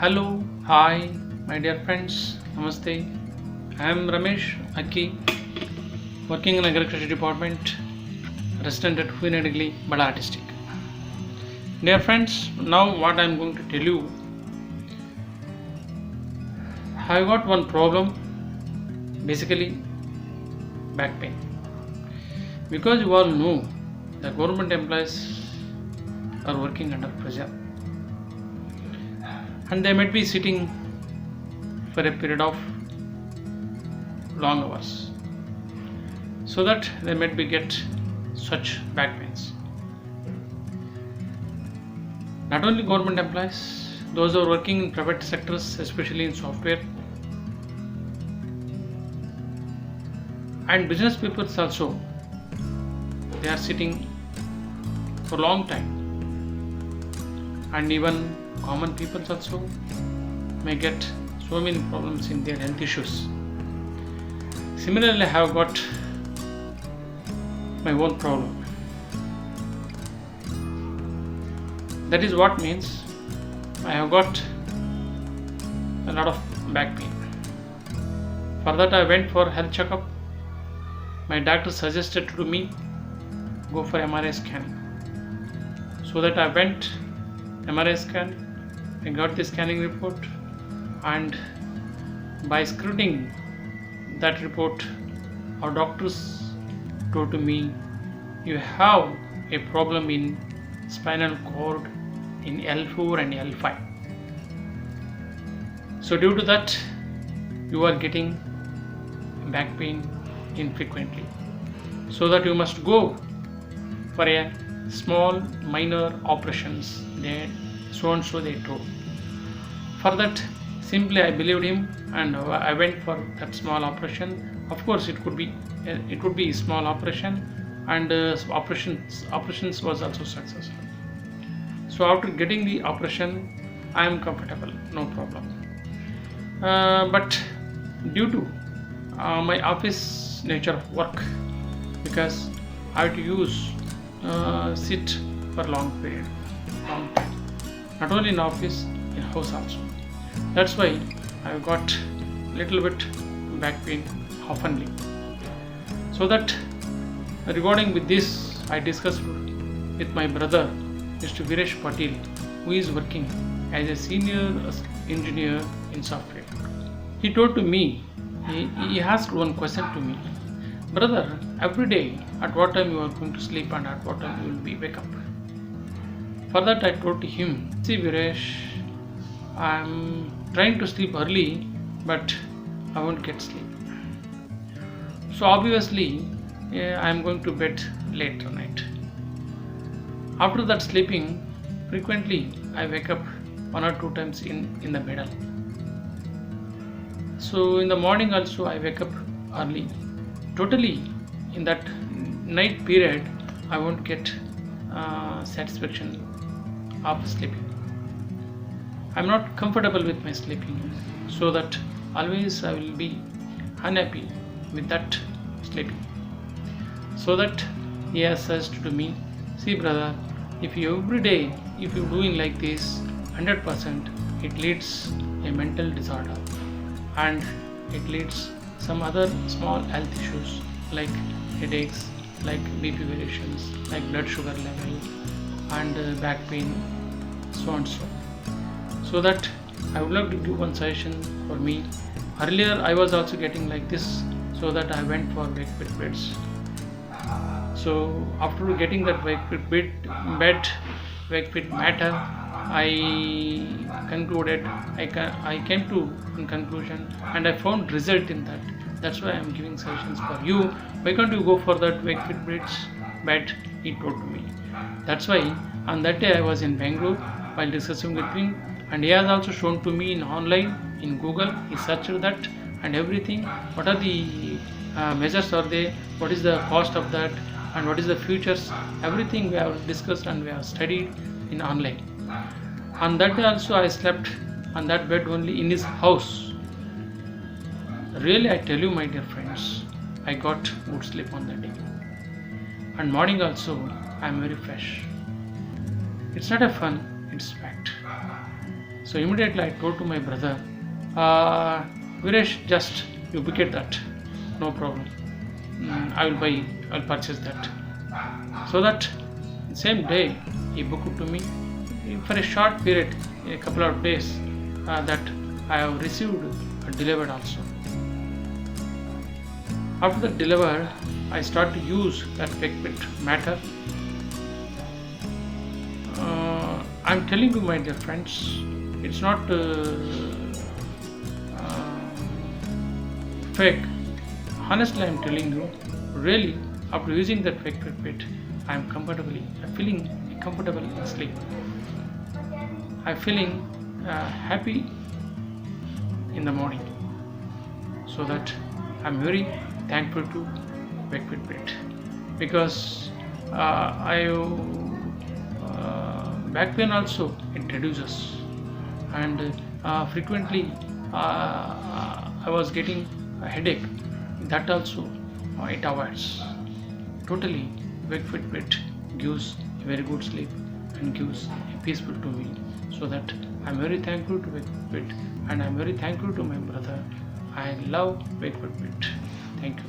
Hello, hi, my dear friends. Namaste. I am Ramesh Akki, working in agriculture department, resident at Huinadagli, Bada district. Dear friends, now what I am going to tell you, I got one problem, basically back pain. Because you all know the government employees are working under pressure and they might be sitting for a period of long hours so that they might be get such back pains. Not only government employees, those who are working in private sectors, especially in software, and business people also, they are sitting for long time, and even common people also may get so many problems in their health issues. Similarly, I have got my own problem. That is what means I have got a lot of back pain. For that I went for health checkup. My doctor suggested to me go for MRI scanning. So that I went MRI scan. I got the scanning report, and by scrutinizing that report, our doctors told to me, you have a problem in spinal cord in L4 and L5. So due to that, you are getting back pain infrequently. So that you must go for a small minor operations. So and so they told. For that, simply I believed him and I went for that small operation. Of course, it would be a small operation, and operations was also successful. So after getting the operation, I am comfortable, no problem. But due to my office nature of work, because I have to sit for long time, not only in office, in house also. That's why I got little bit back pain oftenly. So that regarding with this, I discussed with my brother, Mr. Viresh Patil, who is working as a senior engineer in software. He told to me, he asked one question to me, brother, every day at what time you are going to sleep and at what time you will be wake up. For that I told to him, see Viresh, I am trying to sleep early, but I won't get sleep. So obviously I am going to bed late tonight. After that sleeping, frequently I wake up one or two times in the middle. So in the morning also I wake up early. Totally in that night period I won't get satisfaction of sleeping. I'm not comfortable with my sleeping, so that always I will be unhappy with that sleeping. So that he has suggested to me, see brother, if you every day if you doing like this 100%, it leads a mental disorder and it leads some other small health issues like headaches, like BP variations, like blood sugar level and back pain, so and so. So that I would like to give one suggestion for me. Earlier I was also getting like this, so that I went for Wakefit beds. So after getting that Wakefit bed, Wakefit matter, I concluded, I came to a conclusion and I found result in that. That's why I am giving suggestions for you. Why can't you go for that Wakefit bed? He told to me. That's why on that day I was in Bangalore while discussing with him, and he has also shown to me in online, in Google. He searched that and everything. What are the measures are they? What is the cost of that? And what is the futures? Everything we have discussed and we have studied in online. On that day also I slept on that bed only in his house. Really I tell you my dear friends, I got good sleep on that day. And morning also I am very fresh. It's not a fun, it's fact. So immediately I told to my brother, Viresh, just you bucket that, no problem. I will buy, I will purchase that. So that same day he booked to me for a short period, a couple of days, that I have received delivered also. After the deliver, I start to use that Wakefit matter. I'm telling you, my dear friends, it's not fake. Honestly, I'm telling you, really, after using that Wakefit, I'm feeling comfortable in sleep. I'm feeling happy in the morning. So that I'm very thankful to Wakefit because back pain also it reduces, and frequently I was getting a headache, that also it avoids. Totally, Wakefit gives a very good sleep and gives a peaceful to me. So that I'm very thankful to Wakefit, and I'm very thankful to my brother. I love Wakefit. Thank you.